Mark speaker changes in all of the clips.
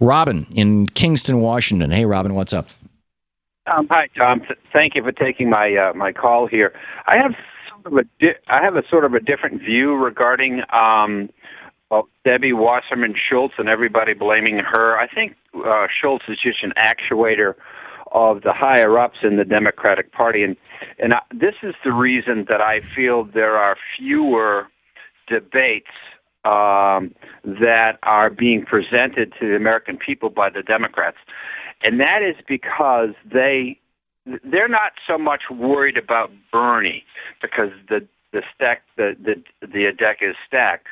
Speaker 1: Robin in Kingston, Washington. Hey, Robin, what's up?
Speaker 2: Hi, Tom. Thank you for taking my call here. I have a sort of a different view regarding Debbie Wasserman Schultz and everybody blaming her. I think Schultz is just an actuator of the higher ups in the Democratic Party, and this is the reason that I feel there are fewer debates that are being presented to the American people by the Democrats, and that is because they're not so much worried about Bernie because the deck is stacked.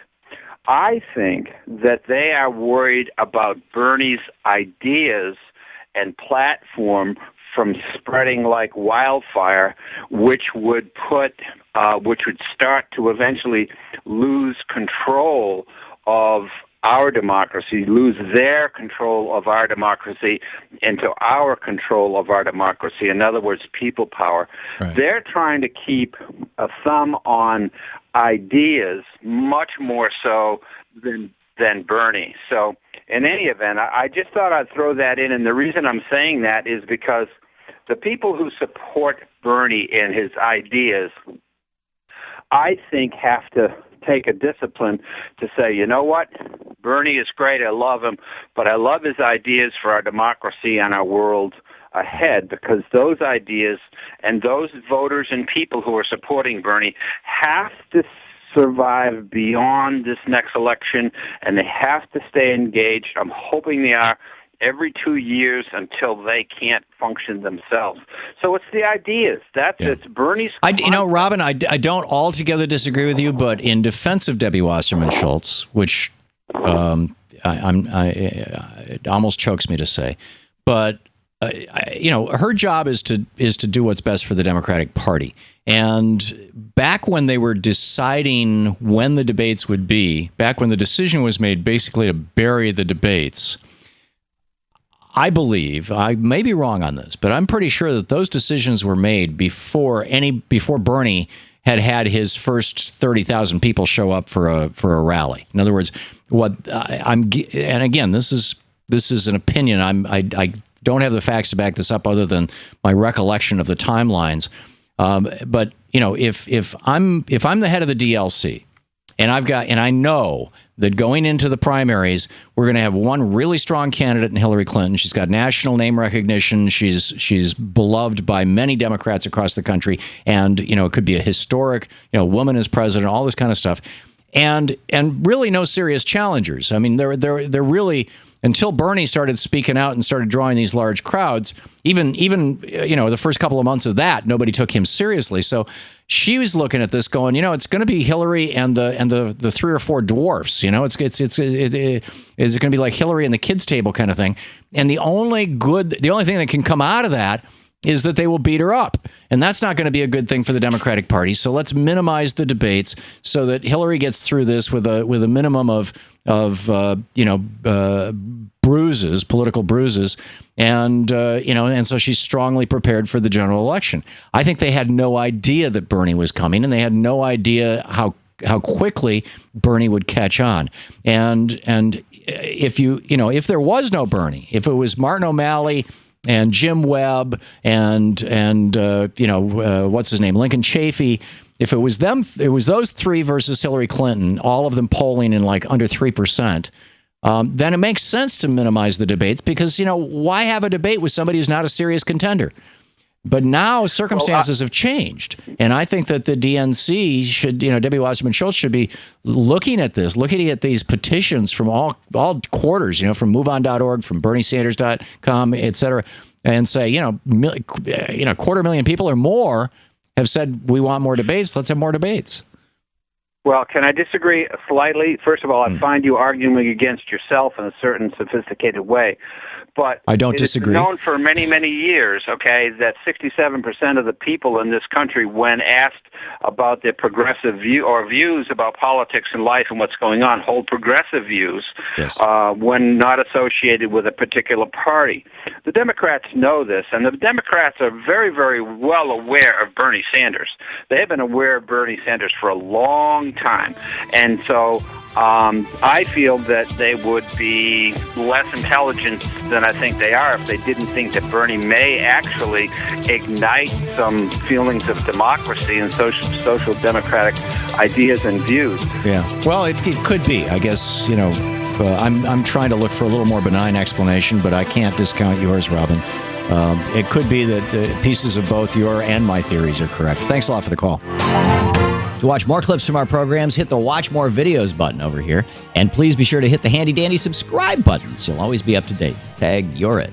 Speaker 2: I think that they are worried about Bernie's ideas and platform from spreading like wildfire, which would start to eventually lose control of our democracy, lose their control of our democracy into our control of our democracy. In other words, people power. Right. They're trying to keep a thumb on ideas much more so than Bernie. So in any event, I just thought I'd throw that in, and the reason I'm saying that is because the people who support Bernie and his ideas, I think, have to take a discipline to say, you know what, Bernie is great, I love him, but I love his ideas for our democracy and our world ahead, because those ideas and those voters and people who are supporting Bernie have to survive beyond this next election, and they have to stay engaged. I'm hoping they are every 2 years until they can't function themselves. So it's the ideas. It's Bernie's.
Speaker 1: Robin, I don't altogether disagree with you, but in defense of Debbie Wasserman Schultz, which it almost chokes me to say, but her job is to do what's best for the Democratic Party. And back when they were deciding when the debates would be, back when the decision was made basically to bury the debates, I believe, I may be wrong on this, but I'm pretty sure that those decisions were made before Bernie had his first 30,000 people show up for a rally. In other words, and again, this is an opinion. I don't have the facts to back this up other than my recollection of the timelines. But if I'm the head of the DLC, and I know that going into the primaries, we're going to have one really strong candidate in Hillary Clinton. She's got national name recognition. She's beloved by many Democrats across the country, and it could be a historic woman as president, all this kind of stuff, and really no serious challengers. I mean, they're really, until Bernie started speaking out and started drawing these large crowds, even the first couple of months of that, nobody took him seriously. So she was looking at this going, it's going to be Hillary and the three or four dwarfs. Is it going to be like Hillary and the kids' table kind of thing? And the only thing that can come out of that is that they will beat her up. And that's not going to be a good thing for the Democratic Party. So let's minimize the debates so that Hillary gets through this with a minimum of bruises, political bruises, and so she's strongly prepared for the general election. I think they had no idea that Bernie was coming, and they had no idea how quickly Bernie would catch on. And if there was no Bernie, if it was Martin O'Malley and Jim Webb and what's his name, Lincoln Chafee. If it was them, it was those three versus Hillary Clinton, all of them polling in like under 3%. Then it makes sense to minimize the debates because why have a debate with somebody who's not a serious contender? But now circumstances have changed, and I think that the DNC should, Debbie Wasserman Schultz should be looking at these petitions from all quarters, from MoveOn.org, from BernieSanders.com, et cetera, and say, 250,000 people or more have said we want more debates. Let's have more debates.
Speaker 2: Well, can I disagree slightly? First of all, I find you arguing against yourself in a certain sophisticated way. But
Speaker 1: I don't disagree.
Speaker 2: It's known for many, many years, that 67% of the people in this country, when asked about their progressive view or views about politics and life and what's going on, hold progressive views. Yes. When not associated with a particular party. The Democrats know this, and the Democrats are very, very well aware of Bernie Sanders. They have been aware of Bernie Sanders for a long long time. And so I feel that they would be less intelligent than I think they are if they didn't think that Bernie may actually ignite some feelings of democracy and social democratic ideas and views.
Speaker 1: Yeah. Well, it could be. I guess, I'm trying to look for a little more benign explanation, but I can't discount yours, Robin. It could be that pieces of both your and my theories are correct. Thanks a lot for the call. To watch more clips from our programs, hit the Watch More Videos button over here. And please be sure to hit the handy-dandy subscribe button so you'll always be up to date. Tag, you're it.